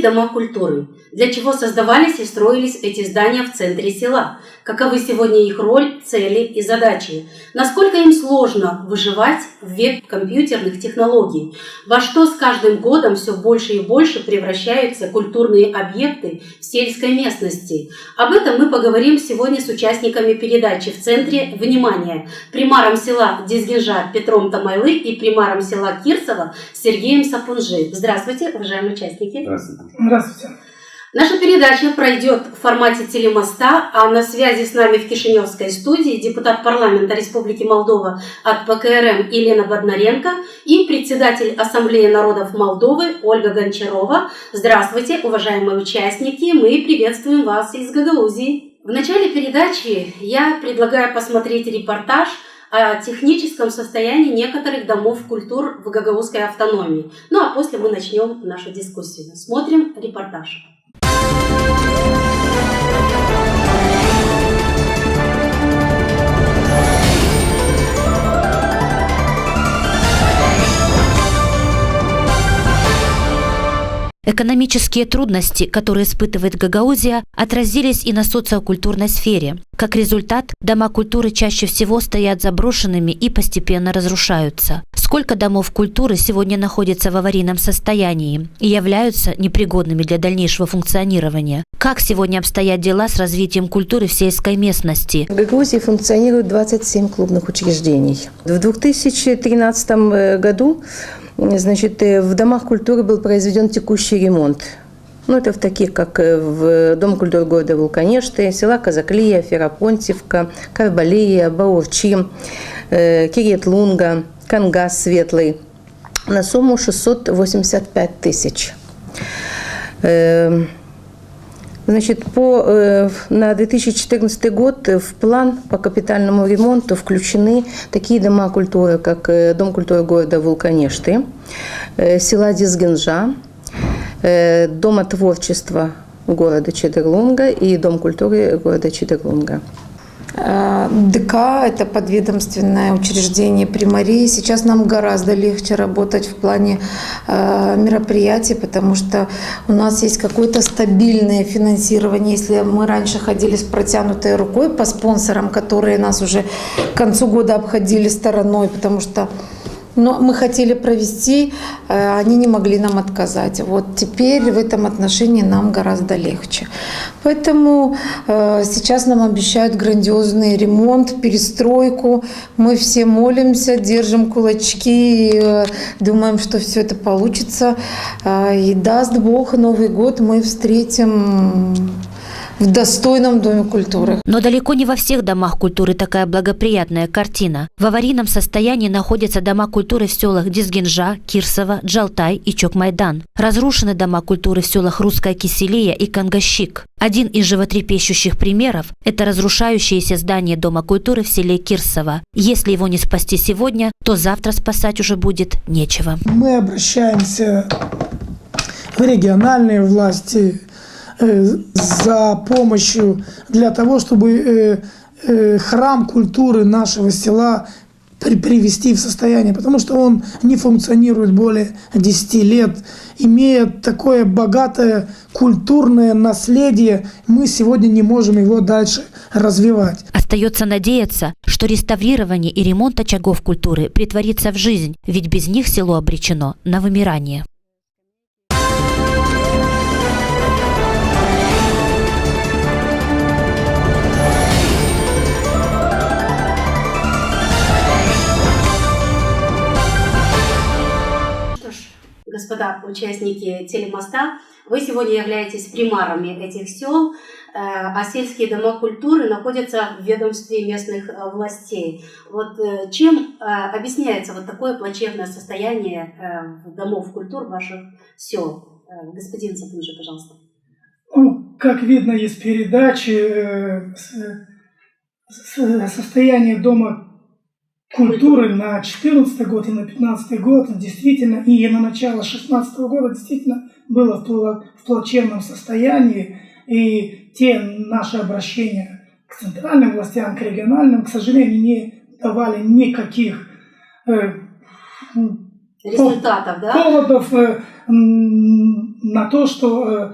дома культуры. Для чего создавались и строились эти здания в центре села? Каковы сегодня их роль, цели и задачи? Насколько им сложно выживать в век компьютерных технологий? Во что с каждым годом все больше и больше превращаются культурные объекты в сельской местности? Об этом мы поговорим сегодня с участниками передачи в центре внимания. Примаром села Дизгинжа Петром Тамайлы и примаром села Кирсово Сергеем Сапунжи. Здравствуйте, уважаемые участники. Здравствуйте. Здравствуйте. Наша передача пройдет в формате телемоста, а на связи с нами в Кишиневской студии депутат парламента Республики Молдова от ПКРМ Елена Боднаренко и председатель Ассамблеи народов Молдовы Ольга Гончарова. Здравствуйте, уважаемые участники, мы приветствуем вас из Гагаузии. В начале передачи я предлагаю посмотреть репортаж о техническом состоянии некоторых домов культур в Гагаузской автономии. Ну а после мы начнем нашу дискуссию. Смотрим репортаж. Экономические трудности, которые испытывает Гагаузия, отразились и на социокультурной сфере. Как результат, дома культуры чаще всего стоят заброшенными и постепенно разрушаются. Сколько домов культуры сегодня находятся в аварийном состоянии и являются непригодными для дальнейшего функционирования? Как сегодня обстоят дела с развитием культуры в сельской местности? В Гагаузии функционирует 27 клубных учреждений. В 2013 году в домах культуры был произведен текущий ремонт. Это в таких, как в Дом культуры города Вулканешты, села Казаклия, Ферапонтьевка, Карбалия, Баурчи, Киретлунга, Кангас Светлый на сумму 685 тысяч. На 2014 год в план по капитальному ремонту включены такие дома культуры, как Дом культуры города Вулканешты, села Дизгинжа, Дома творчества города Чедерлунга и Дом культуры города Чедерлунга. ДК – это подведомственное учреждение при мэрии. Сейчас нам гораздо легче работать в плане мероприятий, потому что у нас есть какое-то стабильное финансирование. Если мы раньше ходили с протянутой рукой по спонсорам, которые нас уже к концу года обходили стороной, потому что мы хотели провести, они не могли нам отказать. Вот теперь в этом отношении нам гораздо легче. Поэтому сейчас нам обещают грандиозный ремонт, перестройку. Мы все молимся, держим кулачки и думаем, что все это получится. И даст Бог, Новый год мы встретим в достойном Доме культуры. Но далеко не во всех домах культуры такая благоприятная картина. В аварийном состоянии находятся дома культуры в селах Дизгинжа, Кирсово, Джалтай и Чокмайдан. Разрушены дома культуры в селах Русская Киселия и Кангащик. Один из животрепещущих примеров – это разрушающееся здание Дома культуры в селе Кирсово. Если его не спасти сегодня, то завтра спасать уже будет нечего. Мы обращаемся в региональные власти за помощью для того, чтобы храм культуры нашего села привести в состояние, потому что он не функционирует более 10 лет, имея такое богатое культурное наследие, мы сегодня не можем его дальше развивать. Остается надеяться, что реставрирование и ремонт очагов культуры претворится в жизнь, ведь без них село обречено на вымирание. Господа участники телемоста, вы сегодня являетесь примарами этих сел, а сельские дома культуры находятся в ведомстве местных властей. Вот чем объясняется вот такое плачевное состояние домов культур ваших сел? Господин Сапунжи, пожалуйста. Как видно из передачи, состояние Дома культуры на 2014 год и на 2015 год действительно, и на начало 2016 года действительно было в плачевном состоянии. И те наши обращения к центральным властям, к региональным, к сожалению, не давали никаких результатов, да? Поводов на то, что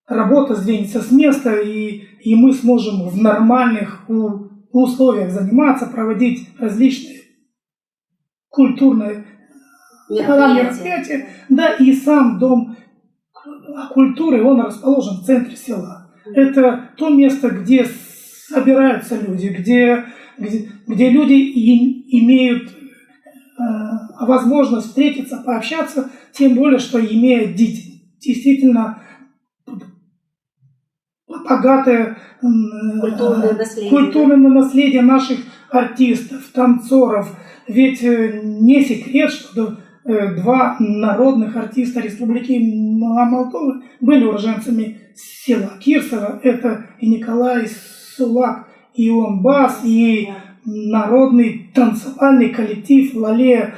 работа сдвинется с места, и мы сможем в нормальных условиях заниматься, проводить различные культурные мероприятия. Да, и сам дом культуры, он расположен в центре села. Это то место, где собираются люди, где люди имеют возможность встретиться, пообщаться, тем более, что имея действительно богатое культурное наследие наших артистов, танцоров. Ведь не секрет, что два народных артиста Республики Молдова были уроженцами села Кирсово. Это и Николай Сулак, и он бас, и народный танцевальный коллектив Лале.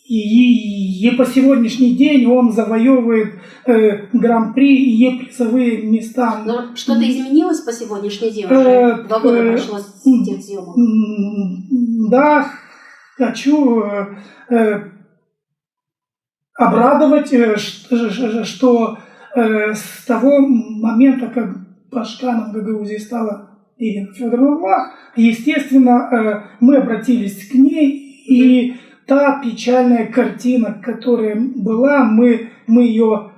И по сегодняшний день он завоевывает гран-при и призовые места. Но что-то изменилось по сегодняшний день? Уже 2 года прошло с тех съемок. Да, хочу обрадовать, что с того момента, как Пашканом Гагаузии стала Ирина Федоровна Влах, естественно, мы обратились к ней, и та печальная картина, которая была, мы ее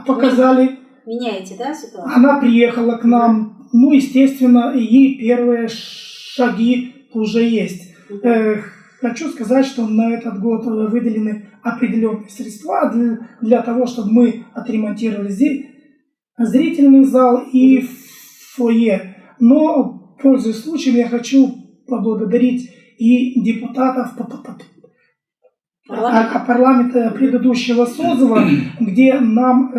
показали. Меняете, да, ситуацию? Она приехала к нам, ну, естественно, и первые шаги уже есть. Хочу сказать, что на этот год выделены определенные средства для того, чтобы мы отремонтировали здесь зрительный зал и фойе. Но, пользуясь случаем, я хочу поблагодарить и депутатов парламента предыдущего созыва, где нам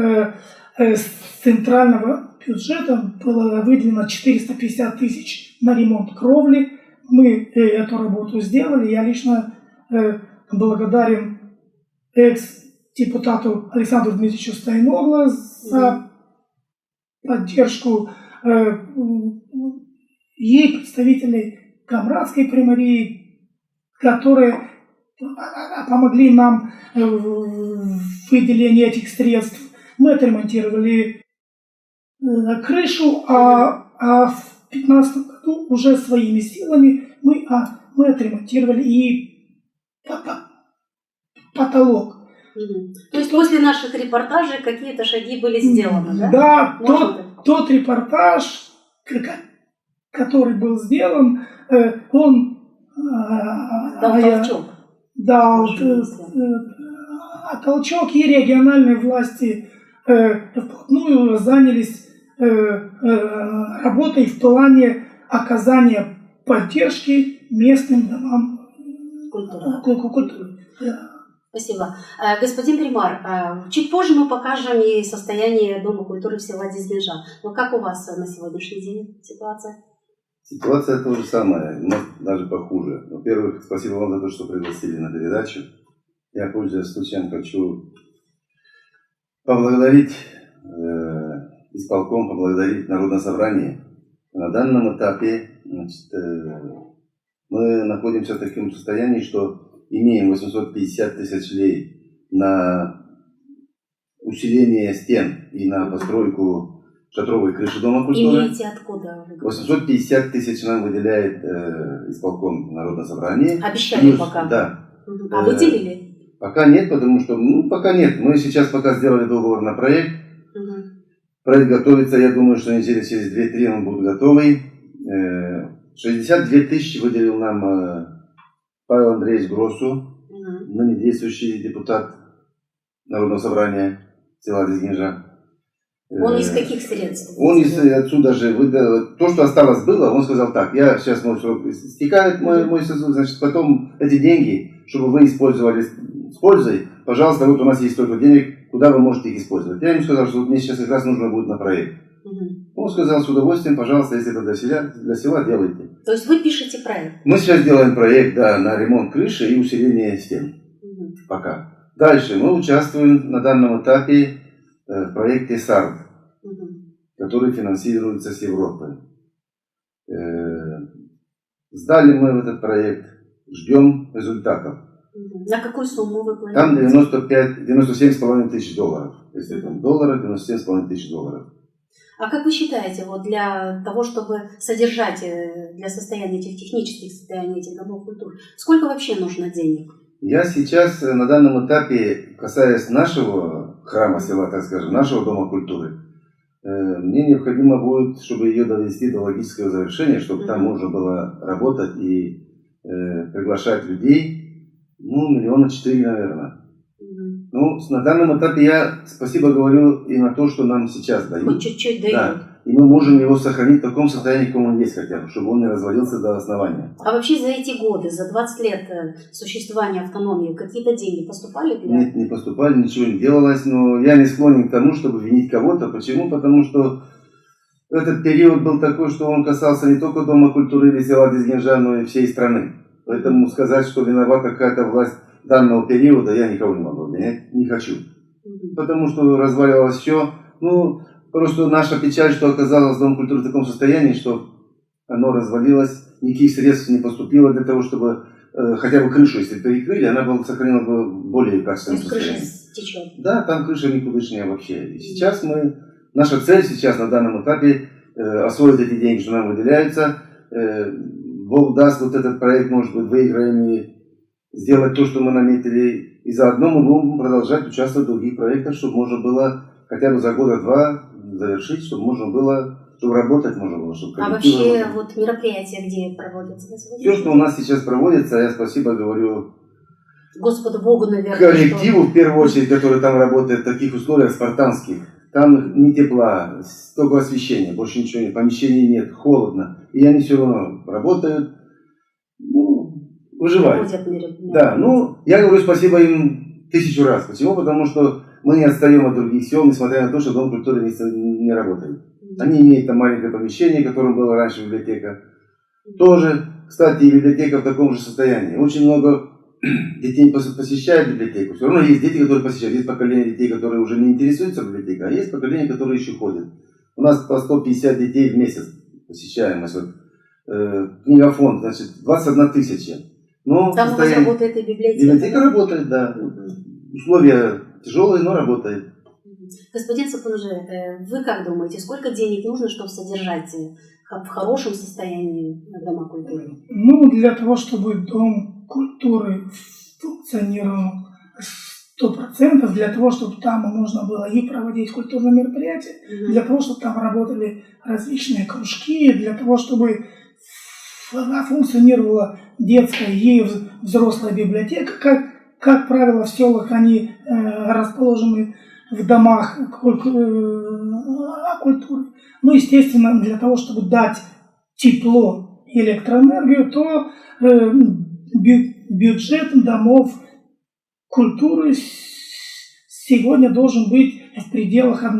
с центрального бюджета было выделено 450 тысяч на ремонт кровли. Мы эту работу сделали. Я лично благодарен экс-депутату Александру Дмитриевичу Стайноглу за поддержку и представителей Камрадской примарии, которые помогли нам в выделении этих средств. Мы отремонтировали крышу, а в 2015 году уже своими силами мы отремонтировали и потолок. То есть после наших репортажей какие-то шаги были сделаны, да? Да, тот репортаж, который был сделан, он дал толчок. Дал толчок, и региональные власти вплотную занялись работой в плане оказания поддержки местным домам культуры. Спасибо. Господин примар, чуть позже мы покажем и состояние Дома культуры в села Дизгинжа. Но как у вас на сегодняшний день ситуация? Ситуация то же самое, но даже похуже. Во-первых, спасибо вам за то, что пригласили на передачу. Я, пользуясь случаем, хочу поблагодарить исполком, поблагодарить Народное собрание. На данном этапе мы находимся в таком состоянии, что имеем 850 тысяч лей на усиление стен и на постройку шатровой крыши Дома культуры. Имеете откуда? 850 тысяч нам выделяет исполком Народное собрание. Обещали пока? Да. А выделили? Пока нет, потому что, пока нет. Мы сейчас пока сделали договор на проект. Проект готовится, я думаю, что недели через 2-3 он будет готовый. 62 тысячи выделил нам Павел Андреевич Гроссу, ныне действующий депутат Народного собрания села Дизгинжа. Он из каких средств? Он отсюда же выдал. То, что осталось было, он сказал так: я сейчас мой срок истекает, мой сезон, значит, потом эти деньги, чтобы вы использовали с пользой, пожалуйста, вот у нас есть столько денег, куда вы можете их использовать. Я ему сказал, что мне сейчас как раз нужно будет на проект. Он сказал с удовольствием, пожалуйста, если это для села, делайте. То есть вы пишете проект? Мы сейчас делаем проект, да, на ремонт крыши и усиление стен. Пока. Дальше мы участвуем на данном этапе в проекте САРД, который финансируется с Европы. Сдали мы в этот проект, ждем результатов. На какую сумму вы Там планируете? 97,5 тысяч долларов. Если там доллары, 97,5 тысяч долларов. А как вы считаете, вот для того, чтобы содержать, для состояния этих технических состояний этих домов культуры, сколько вообще нужно денег? Я сейчас на данном этапе, касаясь нашего храма села, так скажем, нашего дома культуры, мне необходимо будет, чтобы ее довести до логического завершения, чтобы там можно было работать и приглашать людей, 4 миллиона, наверное. Ну, на данном этапе я спасибо говорю и на то, что нам сейчас дают. Хоть чуть-чуть дают. Да. И мы можем его сохранить в таком состоянии, каком он есть хотя бы, чтобы он не развалился до основания. А вообще за эти годы, за 20 лет существования автономии, какие-то деньги поступали для... Нет, не поступали, ничего не делалось, но я не склонен к тому, чтобы винить кого-то. Почему? Потому что этот период был такой, что он касался не только Дома культуры или села Дизгинжа, но и всей страны. Поэтому сказать, что виновата какая-то власть данного периода, я никого не могу обвинять, не хочу. Потому что разваливалось все. Просто наша печаль, что оказалось Дом культуры в таком состоянии, что оно развалилось, никаких средств не поступило для того, чтобы хотя бы крышу, если перекрыли, она была сохранилась бы в более качественном состоянии. Крыша течет. Да, там крыша никудышняя вообще. И сейчас наша цель сейчас на данном этапе освоить эти деньги, что нам выделяются. Бог даст, вот этот проект, может быть, выиграем и сделать то, что мы наметили. И заодно мы будем продолжать участвовать в других проектах, чтобы можно было хотя бы за года-два завершить, чтобы можно было, чтобы работать можно было. Чтобы А вообще вот мероприятия, где проводятся? Все, что у нас сейчас проводится, я спасибо говорю Господу Богу, наверное. коллективу, в первую очередь, который там работает в таких условиях спартанских. Там ни тепла, только освещения, больше ничего нет, помещений нет, холодно. И они все равно работают, выживают. Да, я говорю спасибо им 1000 раз. Почему? Потому что мы не отстаем от других сел, несмотря на то, что Дом культуры не работает. Они имеют там маленькое помещение, которым была раньше библиотека. Тоже, кстати, библиотека в таком же состоянии. Очень много детей посещают библиотеку. Все равно есть дети, которые посещают. Есть поколение детей, которые уже не интересуются библиотекой, а есть поколение, которые еще ходят. У нас по 150 детей в месяц посещаемость. Книгофонд, значит, 21 тысяча. Но там у вас работает и библиотека? Библиотека работает, да. Условия тяжелые, но работает. Господин Сапунжи, вы как думаете, сколько денег нужно, чтобы содержать в хорошем состоянии дома культуры? Для того, чтобы Дом культуры функционировал 100%, для того, чтобы там можно было и проводить культурные мероприятия, для того, чтобы там работали различные кружки, для того, чтобы функционировала детская и взрослая библиотека. Как правило, в селах они расположены в домах культуры. Естественно, для того, чтобы дать тепло и электроэнергию, то бюджет домов культуры сегодня должен быть в пределах 1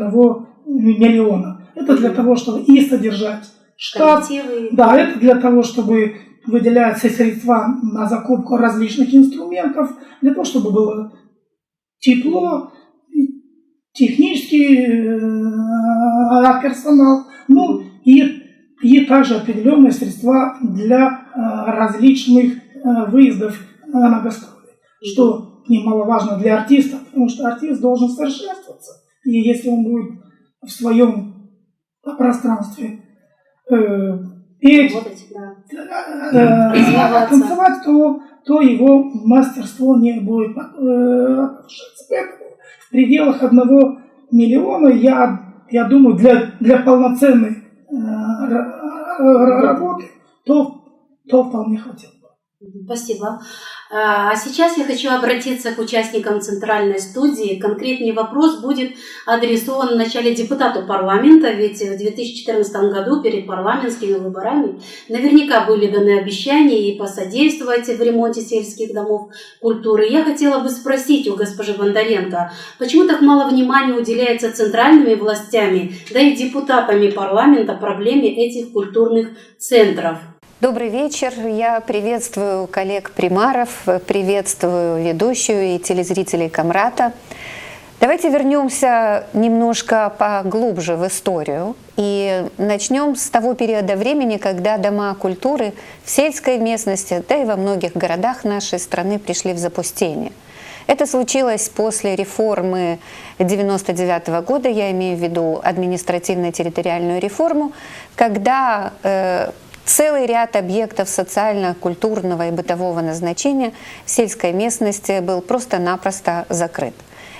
миллиона. Это для того, чтобы и содержать штат. Да, это для того, чтобы выделяются средства на закупку различных инструментов, для того, чтобы было тепло, технический персонал, и также определенные средства для различных выездов на гастроли, что немаловажно для артиста, потому что артист должен совершенствоваться, и если он будет в своем пространстве петь, танцевать, то его мастерство не будет повышаться. Поэтому в пределах 1 миллиона, я думаю, для полноценной работы, то вполне хватит. Спасибо. А сейчас я хочу обратиться к участникам Центральной студии. Конкретный вопрос будет адресован вначале депутату парламента, ведь в 2014 году перед парламентскими выборами наверняка были даны обещания и посодействовать в ремонте сельских домов культуры. Я хотела бы спросить у госпожи Бондаренко, почему так мало внимания уделяется центральными властями, да и депутатами парламента проблеме этих культурных центров? Добрый вечер. Я приветствую коллег примаров, приветствую ведущую и телезрителей Камрата. Давайте вернемся немножко поглубже в историю и начнем с того периода времени, когда дома культуры в сельской местности, да и во многих городах нашей страны пришли в запустение. Это случилось после реформы 1999 года, я имею в виду административно-территориальную реформу, когда целый ряд объектов социально-культурного и бытового назначения в сельской местности был просто-напросто закрыт.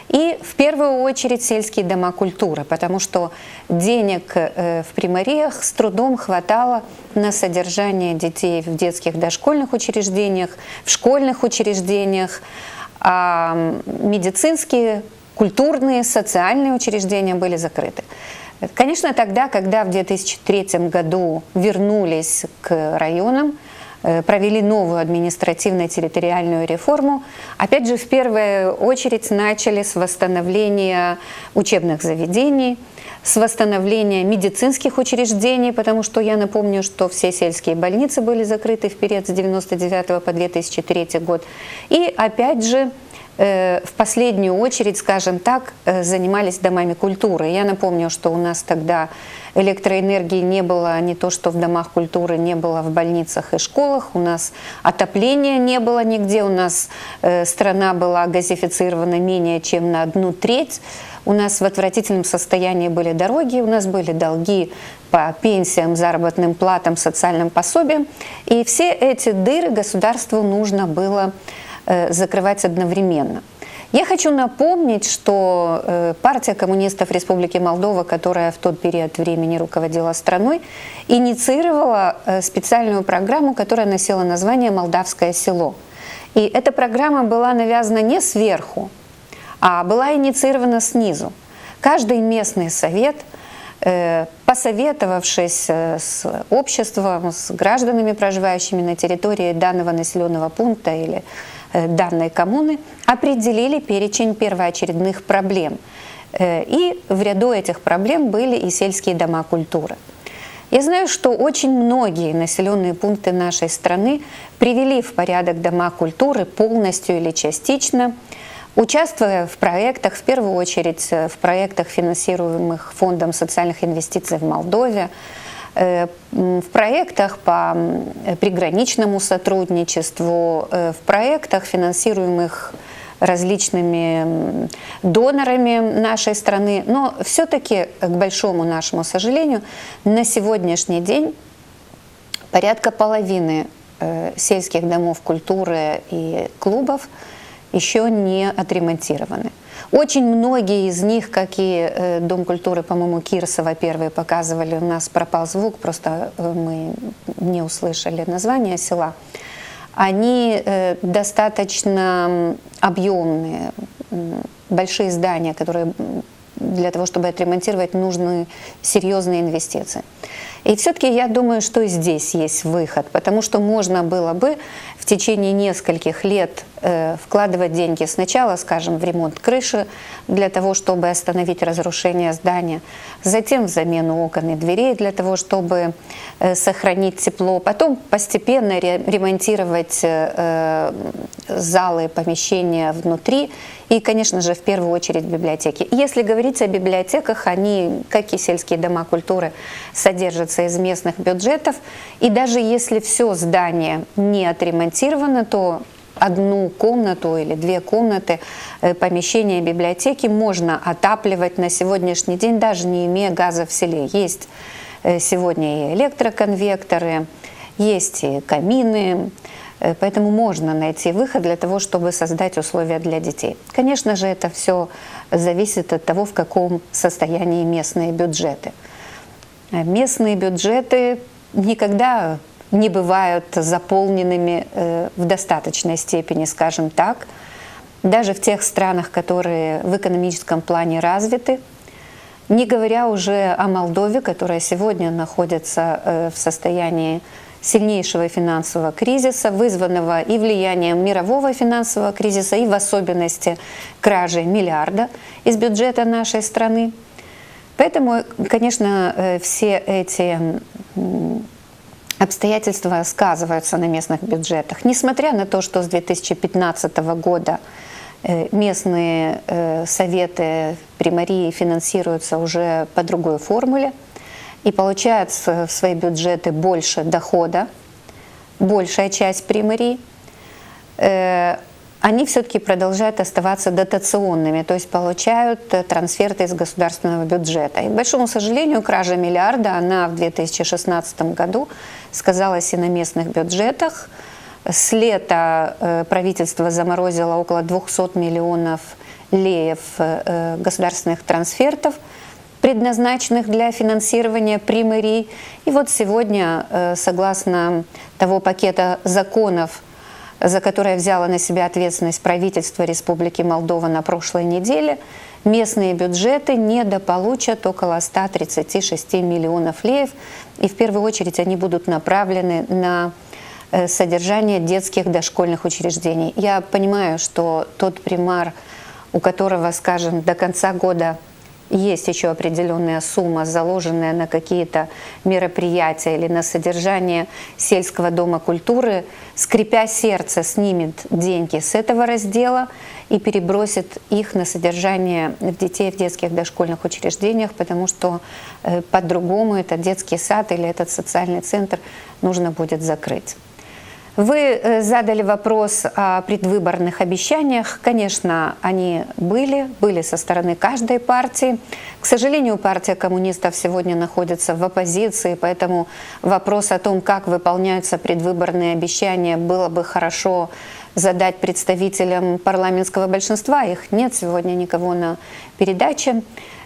И в первую очередь сельские дома культуры, потому что денег в примариях с трудом хватало на содержание детей в детских дошкольных учреждениях, в школьных учреждениях, а медицинские, культурные, социальные учреждения были закрыты. Конечно, тогда, когда в 2003 году вернулись к районам, провели новую административно-территориальную реформу, опять же, в первую очередь начали с восстановления учебных заведений, с восстановления медицинских учреждений, потому что я напомню, что все сельские больницы были закрыты в период с 1999 по 2003 год. И опять же, в последнюю очередь, скажем так, занимались домами культуры. Я напомню, что у нас тогда электроэнергии не было, не то что в домах культуры, не было в больницах и школах, у нас отопления не было нигде, у нас страна была газифицирована менее чем на 1/3, у нас в отвратительном состоянии были дороги, у нас были долги по пенсиям, заработным платам, социальным пособиям, и все эти дыры государству нужно было закрывать одновременно. Я хочу напомнить, что партия коммунистов Республики Молдова, которая в тот период времени руководила страной, инициировала специальную программу, которая носила название «Молдавское село». И эта программа была навязана не сверху, а была инициирована снизу. Каждый местный совет, посоветовавшись с обществом, с гражданами, проживающими на территории данного населенного пункта или данной коммуны, определили перечень первоочередных проблем. И в ряду этих проблем были и сельские дома культуры. Я знаю, что очень многие населенные пункты нашей страны привели в порядок дома культуры полностью или частично, участвуя в проектах, в первую очередь в проектах, финансируемых Фондом социальных инвестиций в Молдове, в проектах по приграничному сотрудничеству, в проектах, финансируемых различными донорами нашей страны. Но все-таки, к большому нашему сожалению, на сегодняшний день порядка половины сельских домов культуры и клубов еще не отремонтированы. Очень многие из них, как и Дом культуры, по-моему, Кирсова первые показывали, у нас пропал звук, просто мы не услышали название села, они достаточно объемные, большие здания, которые для того, чтобы отремонтировать, нужны серьезные инвестиции. И все-таки я думаю, что и здесь есть выход, потому что можно было бы в течение нескольких лет вкладывать деньги сначала, скажем, в ремонт крыши для того, чтобы остановить разрушение здания, затем в замену окон и дверей для того, чтобы сохранить тепло, потом постепенно ремонтировать залы, помещения внутри и, конечно же, в первую очередь библиотеки. Если говорить о библиотеках, они, как и сельские дома культуры, содержатся из местных бюджетов, и даже если все здание не отремонтировано, то одну комнату или две комнаты помещения библиотеки можно отапливать на сегодняшний день, даже не имея газа в селе. Есть сегодня и электроконвекторы, есть и камины, поэтому можно найти выход для того, чтобы создать условия для детей. Конечно же, это все зависит от того, в каком состоянии местные бюджеты. Местные бюджеты никогда не бывают заполненными в достаточной степени, скажем так, даже в тех странах, которые в экономическом плане развиты, не говоря уже о Молдове, которая сегодня находится в состоянии сильнейшего финансового кризиса, вызванного и влиянием мирового финансового кризиса, и в особенности кражи миллиарда из бюджета нашей страны. Поэтому, конечно, все эти обстоятельства сказываются на местных бюджетах. Несмотря на то, что с 2015 года Местные советы примарии финансируются уже по другой формуле и получают в свои бюджеты больше дохода, большая часть примарий. Они все-таки продолжают оставаться дотационными, то есть получают трансферты из государственного бюджета. И, к большому сожалению, кража миллиарда, она в 2016 году сказалась и на местных бюджетах. С лета правительство заморозило около 200 миллионов леев государственных трансфертов, предназначенных для финансирования примарий. И вот сегодня, согласно того пакета законов, за которое взяло на себя ответственность правительство Республики Молдова на прошлой неделе, местные бюджеты недополучат около 136 миллионов леев. И в первую очередь они будут направлены на содержание детских дошкольных учреждений. Я понимаю, что тот примар, у которого, скажем, до конца года есть еще определенная сумма, заложенная на какие-то мероприятия или на содержание сельского дома культуры, скрипя сердце, снимет деньги с этого раздела и перебросит их на содержание детей в детских дошкольных учреждениях, потому что по-другому этот детский сад или этот социальный центр нужно будет закрыть. Вы задали вопрос о предвыборных обещаниях. Конечно, они были со стороны каждой партии. К сожалению, партия коммунистов сегодня находится в оппозиции, поэтому вопрос о том, как выполняются предвыборные обещания, было бы хорошо задать представителям парламентского большинства. Их нет сегодня никого на передаче.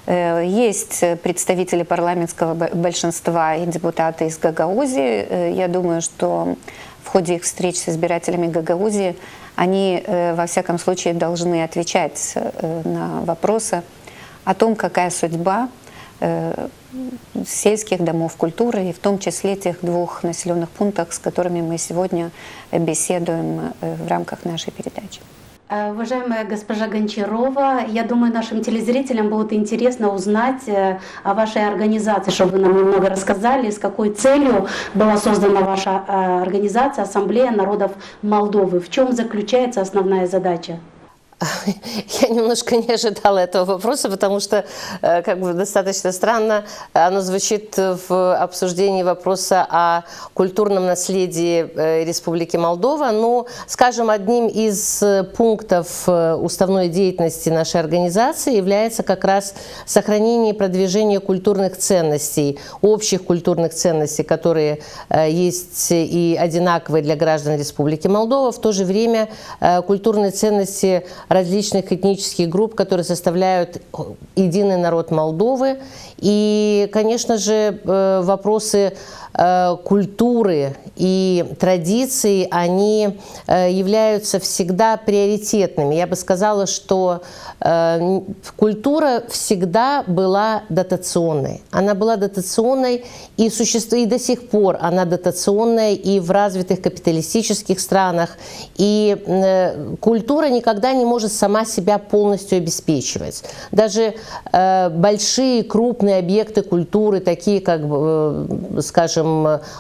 Есть представители парламентского большинства и депутаты из Гагаузии. Я думаю, что в ходе их встреч с избирателями Гагаузии они, во всяком случае, должны отвечать на вопросы о том, какая судьба сельских домов культуры, и в том числе тех двух населенных пунктов, с которыми мы сегодня беседуем в рамках нашей передачи. Уважаемая госпожа Гончарова, я думаю, нашим телезрителям будет интересно узнать о вашей организации, чтобы вы нам немного рассказали, с какой целью была создана ваша организация «Ассамблея народов Молдовы». В чем заключается основная задача? Я немножко не ожидала этого вопроса, потому что достаточно странно оно звучит в обсуждении вопроса о культурном наследии Республики Молдова. Но, скажем, одним из пунктов уставной деятельности нашей организации является как раз сохранение и продвижение культурных ценностей, общих культурных ценностей, которые есть и одинаковые для граждан Республики Молдова. В то же время культурные ценности различных этнических групп, которые составляют единый народ Молдовы. И, конечно же, вопросы культуры и традиций, они являются всегда приоритетными. Я бы сказала, что культура всегда была дотационной. Она была дотационной и до сих пор она дотационная и в развитых капиталистических странах. И культура никогда не может сама себя полностью обеспечивать. Даже большие, крупные объекты культуры, такие как, скажем,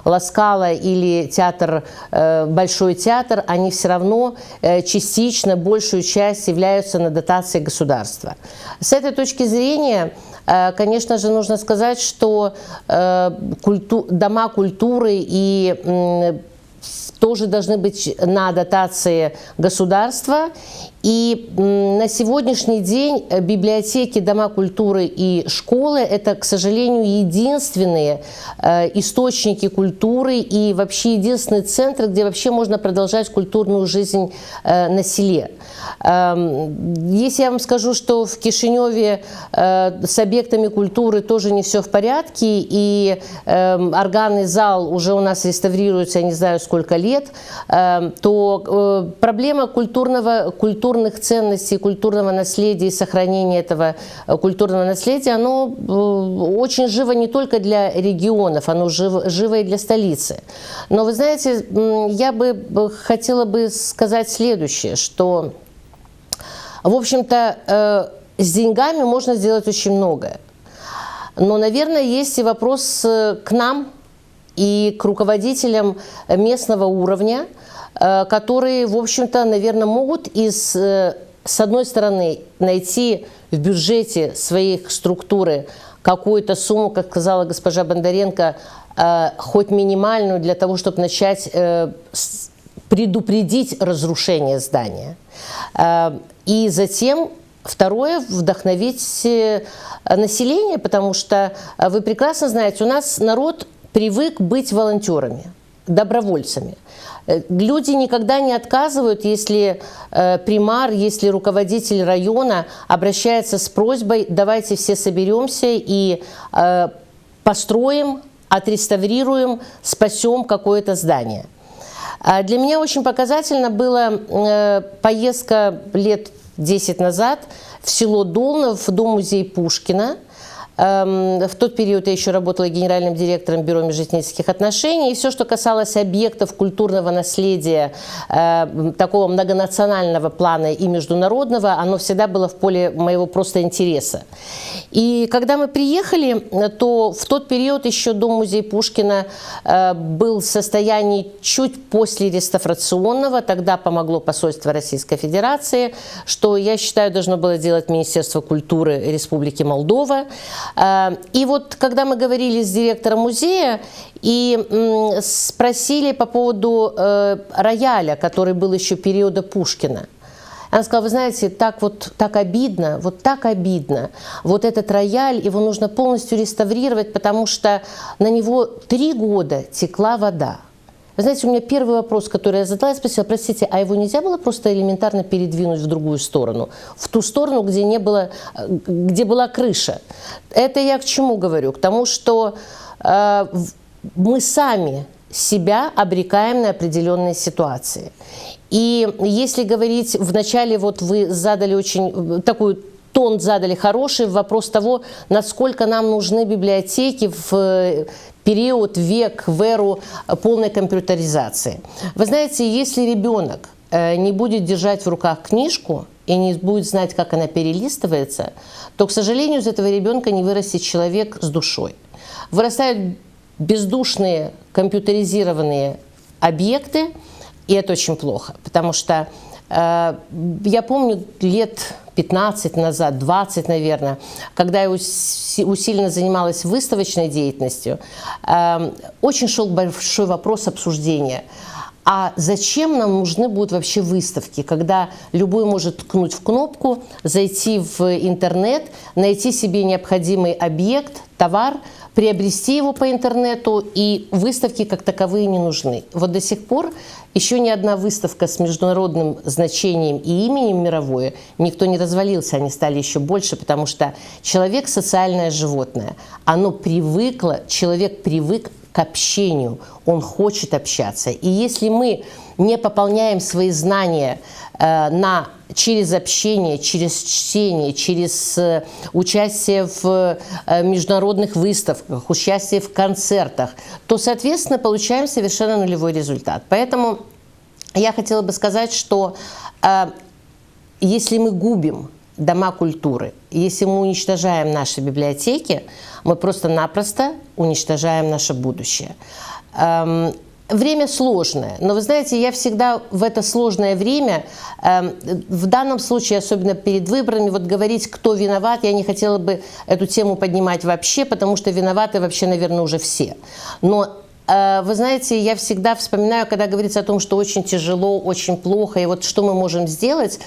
Ла Скала или театр, Большой театр, они все равно частично, большую часть являются на дотации государства. С этой точки зрения, конечно же, нужно сказать, что дома культуры и тоже должны быть на дотации государства. И на сегодняшний день библиотеки, дома культуры и школы – это, к сожалению, единственные источники культуры и вообще единственные центры, где вообще можно продолжать культурную жизнь на селе. Если я вам скажу, что в Кишиневе с объектами культуры тоже не все в порядке, и органный зал уже у нас реставрируется, я не знаю сколько лет, то проблема культурных ценностей, культурного наследия и сохранения этого культурного наследия, оно очень живо не только для регионов, оно живо и для столицы. Но вы знаете, я бы хотела бы сказать следующее, что, в общем-то, с деньгами можно сделать очень многое. Но, наверное, есть и вопрос к нам и к руководителям местного уровня, которые, в общем-то, наверное, могут из с одной стороны, найти в бюджете своей структуры какую-то сумму, как сказала госпожа Бондаренко, хоть минимальную, для того, чтобы начать предупредить разрушение здания. И затем, второе, вдохновить население, потому что вы прекрасно знаете, у нас народ привык быть волонтерами, добровольцами. Люди никогда не отказывают, если примар, если руководитель района обращается с просьбой: давайте все соберемся и построим, отреставрируем, спасем какое-то здание. Для меня очень показательно была поездка лет 10 назад в село Долнов, в Дом-музей Пушкина. В тот период я еще работала генеральным директором Бюро межэтнических отношений. И все, что касалось объектов культурного наследия такого многонационального плана и международного, оно всегда было в поле моего просто интереса. И когда мы приехали, то в тот период еще Дом-музей Пушкина был в состоянии чуть после реставрационного. Тогда помогло посольство Российской Федерации, что, я считаю, должно было делать Министерство культуры Республики Молдова. И вот когда мы говорили с директором музея и спросили по поводу рояля, который был еще периода Пушкина, она сказала: вы знаете, так обидно, вот этот рояль, его нужно полностью реставрировать, потому что на него 3 года текла вода. Вы знаете, у меня первый вопрос, который я задала, я спросила: простите, а его нельзя было просто элементарно передвинуть в другую сторону? В ту сторону, где была крыша. Это я к чему говорю? К тому, что мы сами себя обрекаем на определенные ситуации. И если говорить, вначале вот вы задали очень такую тон задали хороший, вопрос того, насколько нам нужны библиотеки в период, век, в эру полной компьютеризации. Вы знаете, если ребенок не будет держать в руках книжку и не будет знать, как она перелистывается, то, к сожалению, из этого ребенка не вырастет человек с душой. Вырастают бездушные компьютеризированные объекты, и это очень плохо, потому что я помню лет 15 назад, 20, наверное, когда я усиленно занималась выставочной деятельностью, очень шел большой вопрос обсуждения. А зачем нам нужны будут вообще выставки, когда любой может ткнуть в кнопку, зайти в интернет, найти себе необходимый объект, товар, приобрести его по интернету, и выставки как таковые не нужны. Вот до сих пор еще ни одна выставка с международным значением и именем мировое, никто не развалился, они стали еще больше, потому что человек – социальное животное. Человек привык к общению, он хочет общаться. И если мы не пополняем свои знания через общение, через чтение, через участие в международных выставках, участие в концертах, то, соответственно, получаем совершенно нулевой результат. Поэтому я хотела бы сказать, что если мы губим дома культуры, если мы уничтожаем наши библиотеки, мы просто-напросто уничтожаем наше будущее. Время сложное, но вы знаете, я всегда в это сложное время, в данном случае, особенно перед выборами, вот говорить, кто виноват, я не хотела бы эту тему поднимать вообще, потому что виноваты вообще, наверное, уже все. Но вы знаете, я всегда вспоминаю, когда говорится о том, что очень тяжело, очень плохо, и вот что мы можем сделать.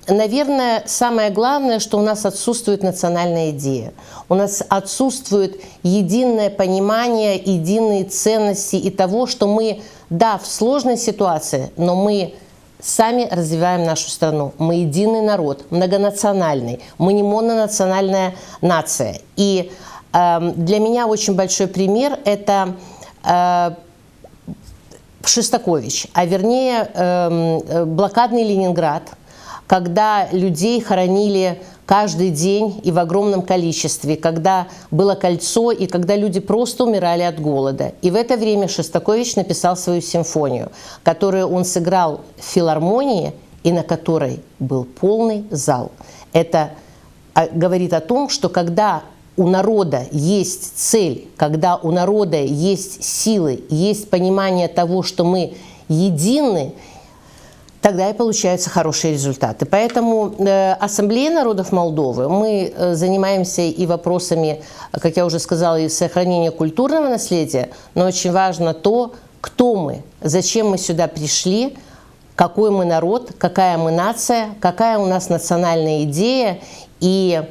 Наверное, самое главное, что у нас отсутствует национальная идея. У нас отсутствует единое понимание, единые ценности и того, что мы, да, в сложной ситуации, но мы сами развиваем нашу страну. Мы единый народ, многонациональный. Мы не мононациональная нация. И для меня очень большой пример – это Шостакович, а вернее блокадный Ленинград, когда людей хоронили каждый день и в огромном количестве, когда было кольцо и когда люди просто умирали от голода. И в это время Шостакович написал свою симфонию, которую он сыграл в филармонии и на которой был полный зал. Это говорит о том, что когда у народа есть цель, когда у народа есть силы, есть понимание того, что мы едины, тогда и получаются хорошие результаты. Поэтому Ассамблея народов Молдовы, мы занимаемся и вопросами, как я уже сказала, и сохранения культурного наследия, но очень важно то, кто мы, зачем мы сюда пришли, какой мы народ, какая мы нация, какая у нас национальная идея, и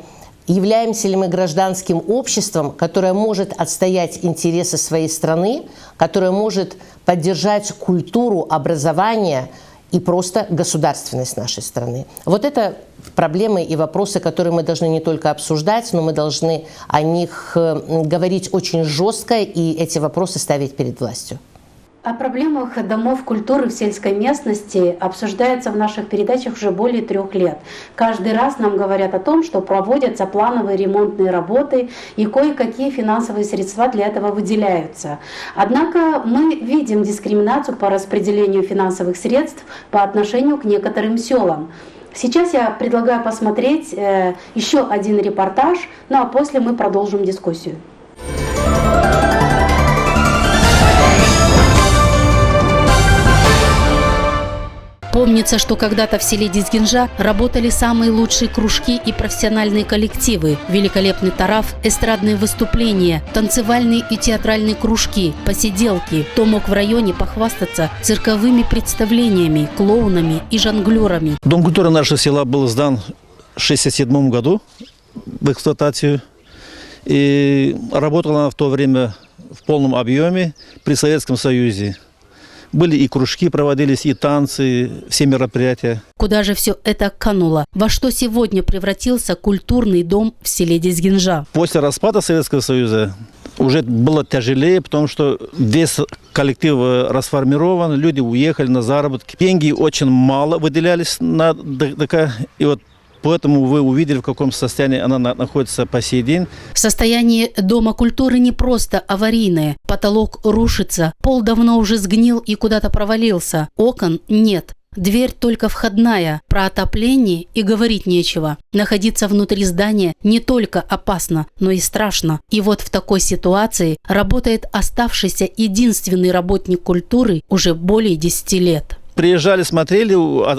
являемся ли мы гражданским обществом, которое может отстоять интересы своей страны, которое может поддержать культуру, образование и просто государственность нашей страны. Вот это проблемы и вопросы, которые мы должны не только обсуждать, но мы должны о них говорить очень жестко и эти вопросы ставить перед властью. О проблемах домов культуры в сельской местности обсуждается в наших передачах уже более 3 лет. Каждый раз нам говорят о том, что проводятся плановые ремонтные работы и кое-какие финансовые средства для этого выделяются. Однако мы видим дискриминацию по распределению финансовых средств по отношению к некоторым селам. Сейчас я предлагаю посмотреть еще один репортаж, ну а после мы продолжим дискуссию. Помнится, что когда-то в селе Дизгинжа работали самые лучшие кружки и профессиональные коллективы, великолепный тараф, эстрадные выступления, танцевальные и театральные кружки, посиделки. Кто мог в районе похвастаться цирковыми представлениями, клоунами и жонглерами. Дом культуры нашего села был сдан в 1967 году в эксплуатацию. И работала она в то время в полном объеме при Советском Союзе. Были и кружки проводились, и танцы, все мероприятия. Куда же все это кануло? Во что сегодня превратился культурный дом в селе Дизгинжа? После распада Советского Союза уже было тяжелее, потому что весь коллектив расформирован, люди уехали на заработки. Деньги очень мало выделялись на ДК. И вот поэтому вы увидели, в каком состоянии она находится по сей день. Состояние Дома культуры не просто аварийное. Потолок рушится, пол давно уже сгнил и куда-то провалился. Окон нет. Дверь только входная. Про отопление и говорить нечего. Находиться внутри здания не только опасно, но и страшно. И вот в такой ситуации работает оставшийся единственный работник культуры уже более 10 лет. Приезжали, смотрели,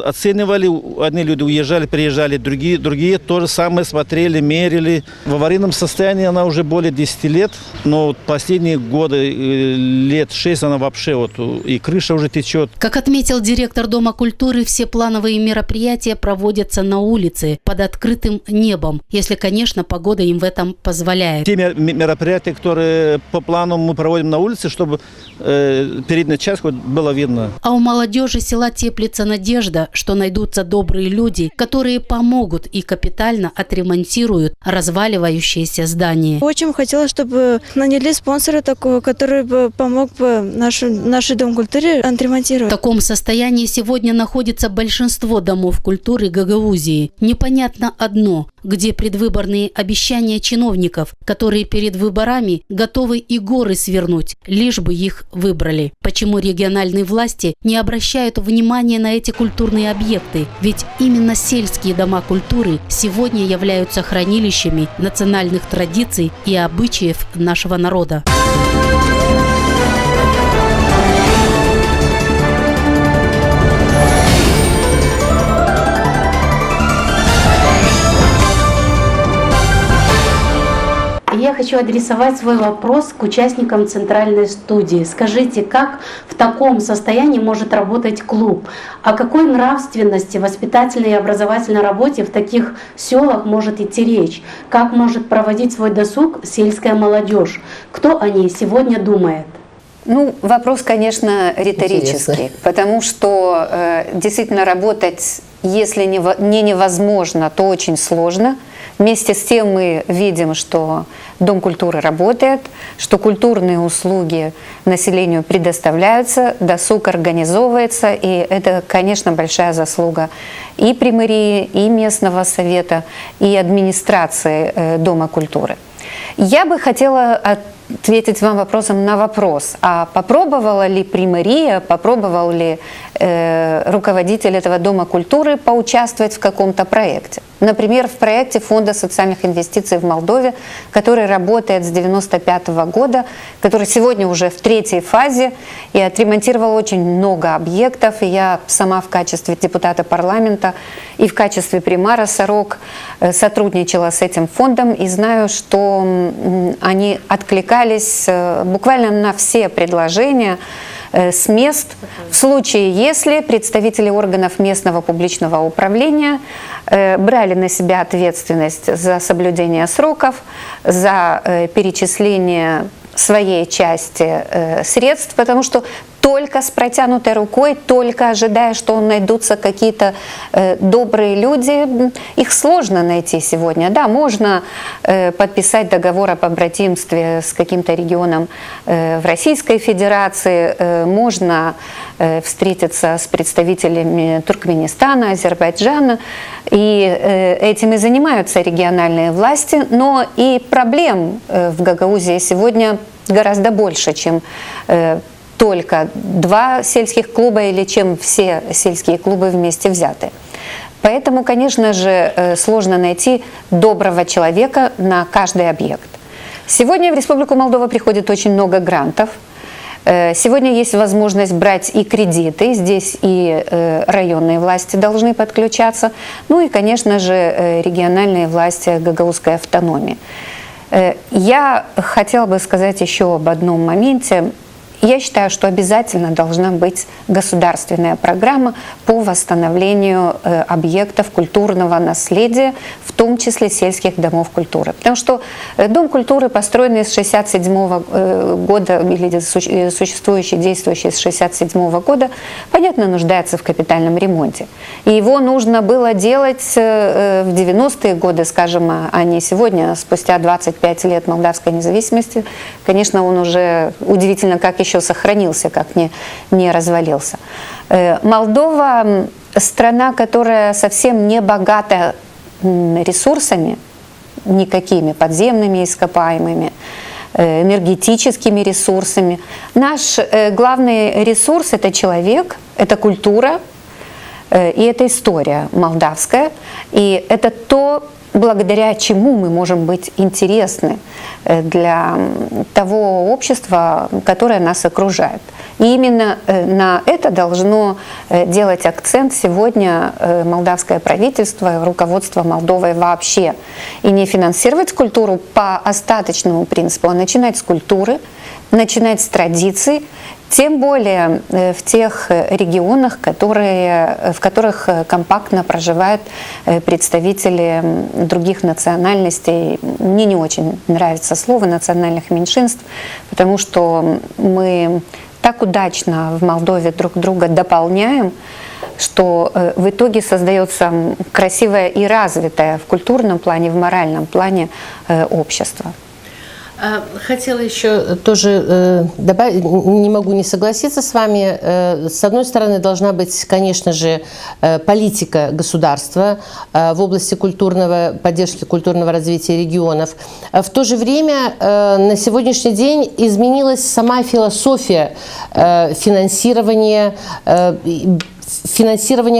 оценивали, одни люди уезжали, приезжали, другие то же самое смотрели, мерили. В аварийном состоянии она уже более 10 лет, но последние годы, лет 6, она вообще и крыша уже течет. Как отметил директор Дома культуры, все плановые мероприятия проводятся на улице, под открытым небом, если, конечно, погода им в этом позволяет. Те мероприятия, которые по плану мы проводим на улице, чтобы передняя часть хоть было видно. А у молодежи села теплится надежда, что найдутся добрые люди, которые помогут и капитально отремонтируют разваливающееся здание. Очень хотелось, чтобы наняли спонсора такого, который бы помог бы наш Дом культуры отремонтировать. В таком состоянии сегодня находится большинство домов культуры Гагаузии. Непонятно одно, где предвыборные обещания чиновников, которые перед выборами готовы и горы свернуть, лишь бы их выбрали. Почему региональные власти не обращают внимания на эти культурные объекты? Ведь именно сельские дома культуры сегодня являются хранилищами национальных традиций и обычаев нашего народа. Я хочу адресовать свой вопрос к участникам центральной студии. Скажите, как в таком состоянии может работать клуб? О какой нравственности, воспитательной и образовательной работе в таких селах может идти речь? Как может проводить свой досуг сельская молодежь? Кто о ней сегодня думает? Ну, вопрос, конечно, риторический, потому что действительно работать, если не невозможно, то очень сложно. Вместе с тем мы видим, что Дом культуры работает, что культурные услуги населению предоставляются, досуг организовывается, и это, конечно, большая заслуга и примарии, и местного совета, и администрации Дома культуры. Я бы хотела ответить вам вопросом на вопрос, а попробовала ли примария, попробовал ли руководитель этого Дома культуры поучаствовать в каком-то проекте. Например, в проекте Фонда социальных инвестиций в Молдове, который работает с 1995 года, который сегодня уже в 3-й фазе и отремонтировал очень много объектов. И я сама в качестве депутата парламента и в качестве примара «Сорок» сотрудничала с этим фондом и знаю, что они откликались буквально на все предложения с мест в случае, если представители органов местного публичного управления брали на себя ответственность за соблюдение сроков, за перечисление своей части средств, потому что только с протянутой рукой, только ожидая, что найдутся какие-то добрые люди, их сложно найти сегодня. Да, можно подписать договор о побратимстве с каким-то регионом в Российской Федерации, можно встретиться с представителями Туркменистана, Азербайджана, и этим и занимаются региональные власти, но и проблем в Гагаузии сегодня гораздо больше, чем только 2 сельских клуба или чем все сельские клубы вместе взяты. Поэтому, конечно же, сложно найти доброго человека на каждый объект. Сегодня в Республику Молдова приходит очень много грантов. Сегодня есть возможность брать и кредиты, здесь и районные власти должны подключаться, ну и, конечно же, региональные власти гагаузской автономии. Я хотела бы сказать еще об одном моменте. Я считаю, что обязательно должна быть государственная программа по восстановлению объектов культурного наследия, в том числе сельских домов культуры. Потому что Дом культуры, построенный с 1967 года, или существующий, действующий с 1967 года, понятно, нуждается в капитальном ремонте. И его нужно было делать в 90-е годы, скажем, а не сегодня, спустя 25 лет молдавской независимости. Конечно, он уже удивительно, как еще сохранился, как не развалился. Молдова – страна, которая совсем не богата ресурсами, никакими подземными ископаемыми, энергетическими ресурсами. Наш главный ресурс – это человек, это культура и это история молдавская. И это то, благодаря чему мы можем быть интересны для того общества, которое нас окружает. И именно на это должно делать акцент сегодня молдавское правительство, руководство Молдовы вообще. И не финансировать культуру по остаточному принципу, а начинать с культуры, начинать с традиций, тем более в тех регионах, в которых компактно проживают представители других национальностей. Мне не очень нравится слово «национальных меньшинств», потому что мы так удачно в Молдове друг друга дополняем, что в итоге создается красивое и развитое в культурном плане, в моральном плане общество. Хотела еще тоже добавить, не могу не согласиться с вами. С одной стороны, должна быть, конечно же, политика государства в области поддержки культурного развития регионов. В то же время на сегодняшний день изменилась сама философия финансирования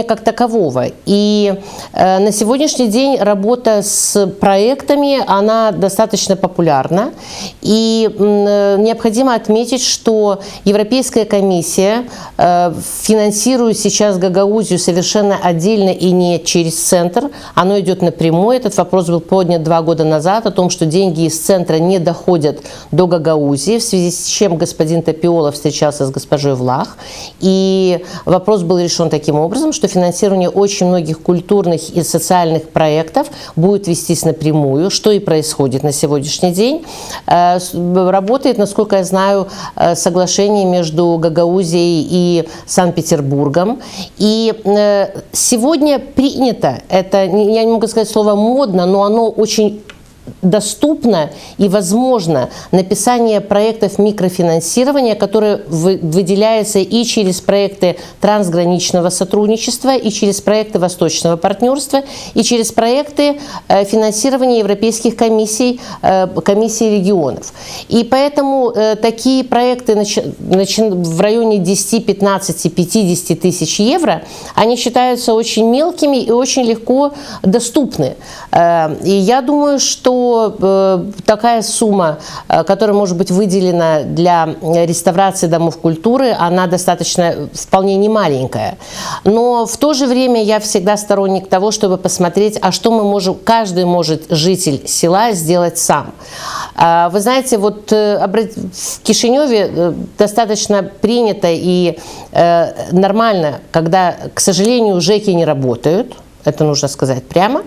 как такового. И на сегодняшний день работа с проектами, она достаточно популярна. И необходимо отметить, что Европейская комиссия финансирует сейчас Гагаузию совершенно отдельно и не через центр. Оно идет напрямую. Этот вопрос был поднят 2 года назад о том, что деньги из центра не доходят до Гагаузии, в связи с чем господин Топиола встречался с госпожой Влах. И вопрос был решен таким образом, что финансирование очень многих культурных и социальных проектов будет вестись напрямую, что и происходит на сегодняшний день. Работает, насколько я знаю, соглашение между Гагаузией и Санкт-Петербургом. И сегодня принято, это, я не могу сказать слово модно, но оно очень доступно и возможно написание проектов микрофинансирования, которые выделяются и через проекты трансграничного сотрудничества, и через проекты восточного партнерства, и через проекты финансирования европейских комиссий, комиссий регионов. И поэтому такие проекты в районе 10, 15, 50 тысяч евро, они считаются очень мелкими и очень легко доступны. И я думаю, что такая сумма, которая может быть выделена для реставрации домов культуры, она достаточно вполне не маленькая. Но в то же время я всегда сторонник того, чтобы посмотреть, а что мы можем, каждый житель села сделать сам. Вы знаете, вот в Кишиневе достаточно принято и нормально, когда, к сожалению, ЖЭКи не работают. Это нужно сказать прямо.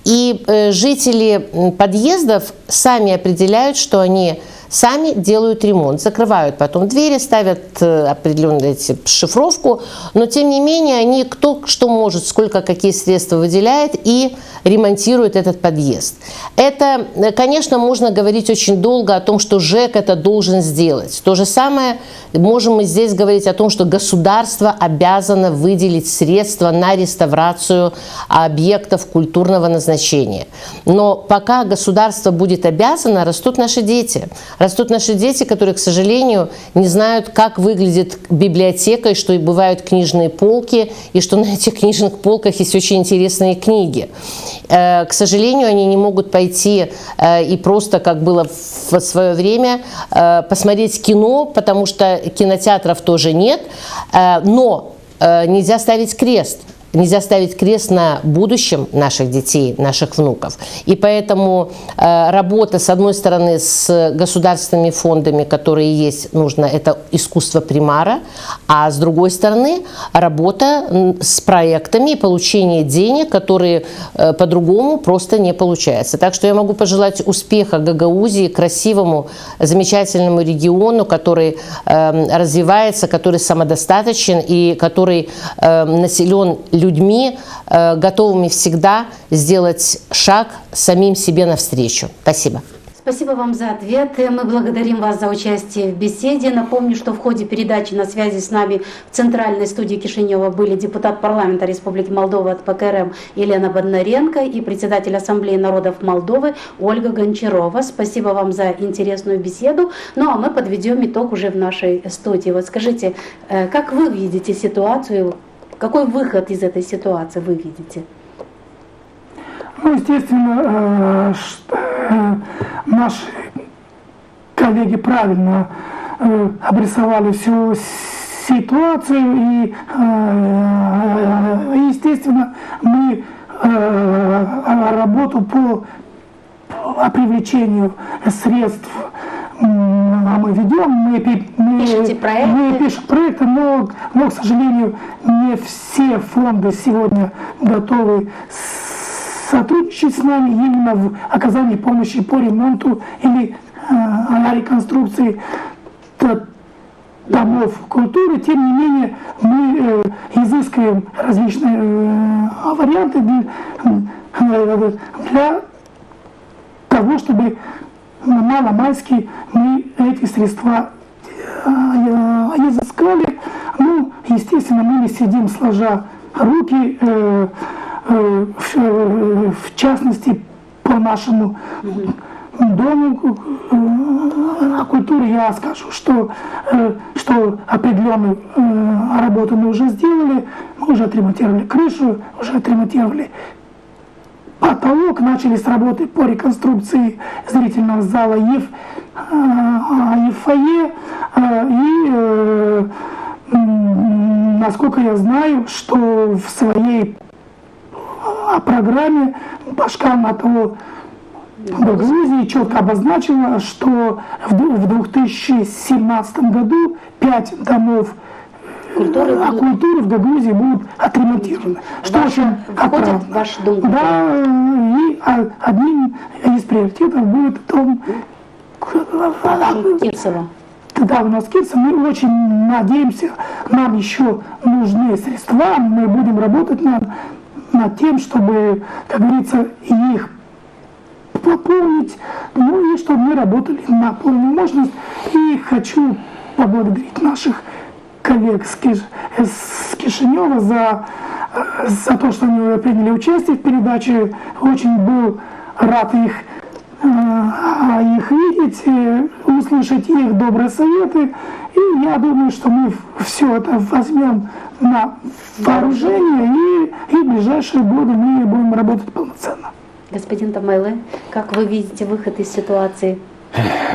И жители подъездов сами определяют, что они сами делают ремонт, закрывают потом двери, ставят определенную шифровку, но тем не менее они кто что может, сколько какие средства выделяет и ремонтирует этот подъезд. Это, конечно, можно говорить очень долго о том, что ЖЭК это должен сделать. То же самое можем мы здесь говорить о том, что государство обязано выделить средства на реставрацию объектов культурного назначения. Но пока государство будет обязано, растут наши дети. Растут наши дети, которые, к сожалению, не знают, как выглядит библиотека, и что и бывают книжные полки, и что на этих книжных полках есть очень интересные книги. К сожалению, они не могут пойти и просто, как было в свое время, посмотреть кино, потому что кинотеатров тоже нет, но нельзя ставить крест. Нельзя ставить крест на будущем наших детей, наших внуков. И поэтому работа, с одной стороны, с государственными фондами, которые есть, нужно, это искусство примара, а с другой стороны, работа с проектами и получение денег, которые по-другому просто не получается. Так что я могу пожелать успеха Гагаузии, красивому, замечательному региону, который развивается, который самодостаточен и который населен людьми, готовыми всегда сделать шаг самим себе навстречу. Спасибо. Спасибо вам за ответ. Мы благодарим вас за участие в беседе. Напомню, что в ходе передачи на связи с нами в центральной студии Кишинева были депутат парламента Республики Молдова от ПКРМ Елена Боднаренко и председатель Ассамблеи народов Молдовы Ольга Гончарова. Спасибо вам за интересную беседу. Ну а мы подведем итог уже в нашей студии. Вот скажите, как вы видите ситуацию? Какой выход из этой ситуации вы видите? Ну, естественно, наши коллеги правильно обрисовали всю ситуацию, и, естественно, мы работу по привлечению средств мы ведем, мы пишем проекты, но, к сожалению, не все фонды сегодня готовы сотрудничать с нами именно в оказании помощи по ремонту или реконструкции домов культуры. Тем не менее, мы изыскиваем различные варианты для того, чтобы мало-мальски мы эти средства изыскали. Ну, естественно, мы не сидим сложа руки, в частности, по нашему дому культуры я скажу, что определенную работу мы уже сделали, мы уже отремонтировали крышу, уже отремонтировали потолок, начались работы по реконструкции зрительного зала и фойе. И, насколько я знаю, что в своей программе Башкар НАТО Грузии четко обозначила, что в 2017 году 5 домов культуры в Гагаузии будут отремонтированы. Что очень отрадно. Ваш дом? Да, и одним из приоритетов будет дом Кирцева. Да, у нас Кирцева. Мы очень надеемся, нам еще нужны средства, мы будем работать над тем, чтобы, как говорится, их пополнить, ну и чтобы мы работали на полную мощность. И хочу поблагодарить наших коллег с Кишинева за то, что они приняли участие в передаче. Очень был рад их видеть, услышать их добрые советы. И я думаю, что мы все это возьмем на вооружение, и в ближайшие годы мы будем работать полноценно. Господин Тамайлы, как вы видите выход из ситуации?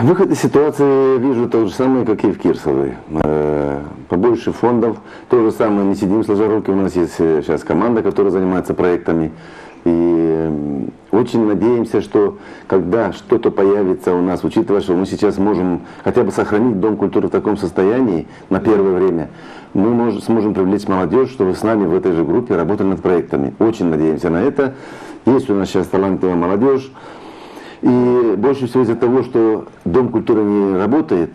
Выход из ситуации вижу то же самое, как и в Кирсовой. Побольше фондов, то же самое, не сидим сложа руки, у нас есть сейчас команда, которая занимается проектами. И очень надеемся, что когда что-то появится у нас, учитывая, что мы сейчас можем хотя бы сохранить Дом культуры в таком состоянии на первое время, мы сможем привлечь молодежь, чтобы с нами в этой же группе работали над проектами. Очень надеемся на это. Есть у нас сейчас талантливая молодежь. И больше всего из-за того, что Дом культуры не работает,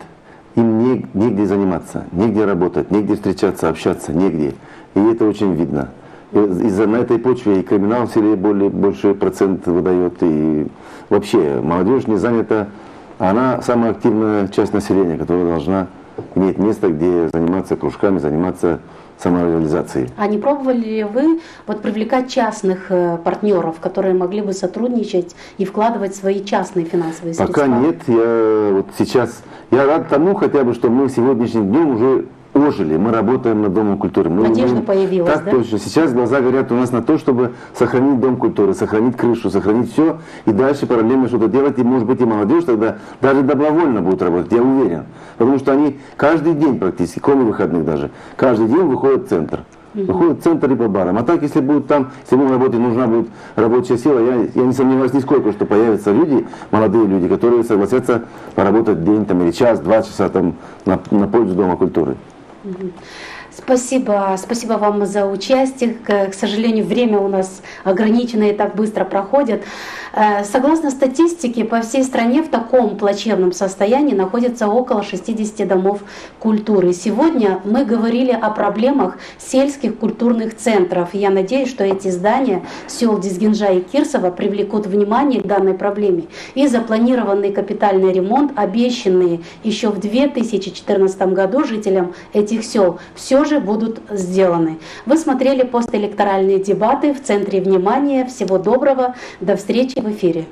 им негде заниматься, негде работать, негде встречаться, общаться, негде. И это очень видно. Из-за на этой почве и криминал в селе больше процент выдает, и вообще молодежь не занята, она самая активная часть населения, которая должна иметь место, где заниматься кружками, заниматься самореализацией. А не пробовали ли вы привлекать частных партнеров, которые могли бы сотрудничать и вкладывать свои частные финансовые средства? Пока нет, я рад тому хотя бы, что мы сегодняшним днем уже ожили, мы работаем над Домом культуры. Надежда появилась, так, да? Точно. Сейчас глаза горят у нас на то, чтобы сохранить Дом культуры, сохранить крышу, сохранить все, и дальше параллельно что-то делать, и может быть и молодежь тогда даже добровольно будет работать, я уверен. Потому что они каждый день практически, кроме выходных даже, каждый день выходят в центр. Выходят в центр и по барам. А так, если будут работать, нужна будет рабочая сила, я не сомневаюсь нисколько, что появятся люди, молодые люди, которые согласятся поработать день или час, 2 часа на пользу Дома культуры. Спасибо вам за участие. К сожалению, время у нас ограничено и так быстро проходит. Согласно статистике, по всей стране в таком плачевном состоянии находится около 60 домов культуры. Сегодня мы говорили о проблемах сельских культурных центров. Я надеюсь, что эти здания сел Дизгинжа и Кирсова привлекут внимание к данной проблеме. И запланированный капитальный ремонт, обещанный еще в 2014 году жителям этих сел, все же будут сделаны. Вы смотрели постэлекторальные дебаты в центре внимания. Всего доброго. До встречи в эфире.